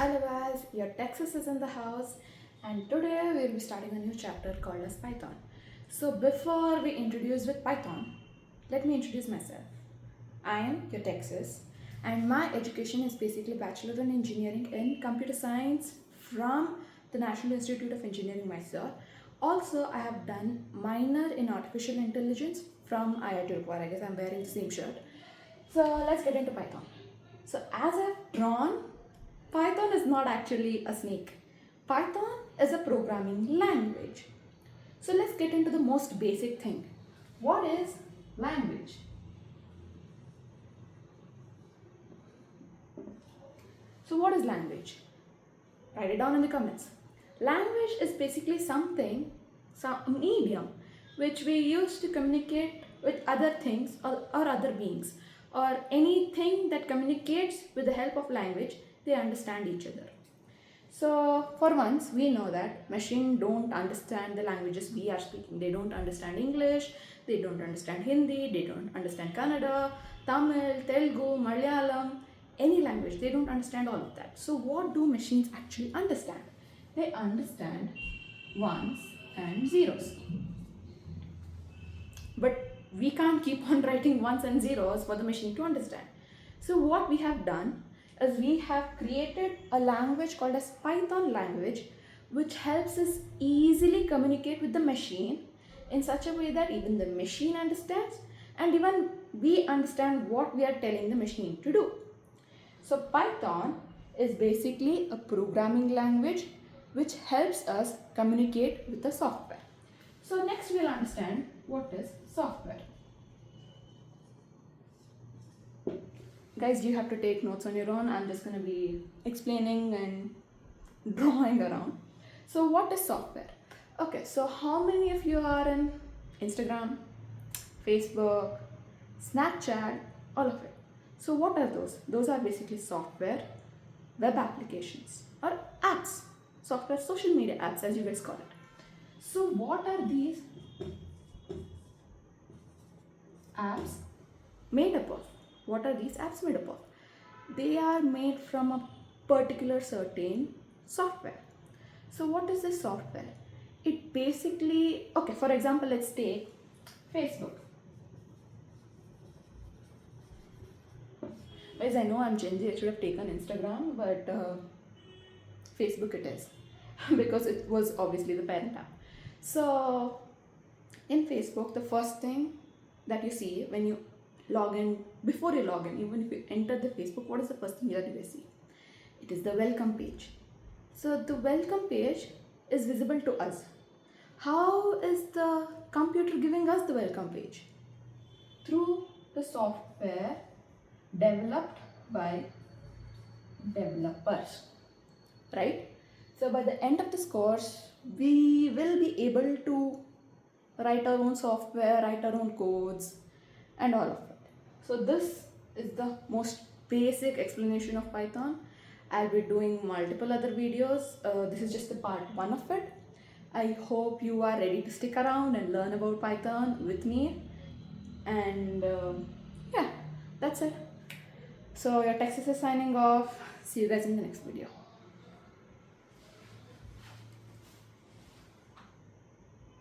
Hello guys, your Texas is in the house and today we'll be starting a new chapter called as Python. So before we introduce with Python, let me introduce myself. I am your Texas and my education is basically Bachelor in Engineering in Computer Science from the National Institute of Engineering, Mysore. Also, I have done minor in Artificial Intelligence from IIT Roopur. I guess I'm wearing the same shirt. So let's get into Python. So as I've drawn, Python is not actually a snake. Python is a programming language. So let's get into the most basic thing. What is language? So what is language? Write it down in the comments. Language is basically something, some medium which we use to communicate with other things or other beings, or anything that communicates with the help of language. They understand each other. So for once we know that machine don't understand the languages we are speaking. They don't understand English, they don't understand Hindi, they don't understand Kannada, Tamil, Telugu, Malayalam, any language. They don't understand all of that. So what do machines actually understand? They understand ones and zeros. But we can't keep on writing ones and zeros for the machine to understand. So what we have done is we have created a language called as Python language, which helps us easily communicate with the machine in such a way that even the machine understands and even we understand what we are telling the machine to do. So Python is basically a programming language which helps us communicate with the software. So next we'll understand what is software. Guys, you have to take notes on your own. I'm just going to be explaining and drawing around. So what is software? Okay, so how many of you are in Instagram, Facebook, Snapchat, all of it? So what are those? Those are basically software, web applications or apps, software social media apps as you guys call it. So what are these apps made up of? What are these apps made up of? They are made from a particular certain software. So what is this software? It basically, okay, for example, let's take Facebook. Guys, I know I'm Gen Z, I should have taken Instagram, but Facebook it is because it was obviously the parent app. So in Facebook, the first thing that you see when you log in, before you log in, even if you enter the Facebook, what is the first thing that you will see? It is the welcome page. So the welcome page is visible to us. How is the computer giving us the welcome page? Through the software developed by developers, right? So by the end of this course, we will be able to write our own software, write our own codes and all of it. So this is the most basic explanation of Python. I'll be doing multiple other videos. This is just the part one of it. I hope you are ready to stick around and learn about Python with me. And yeah, that's it. So your Texas is signing off. See you guys in the next video.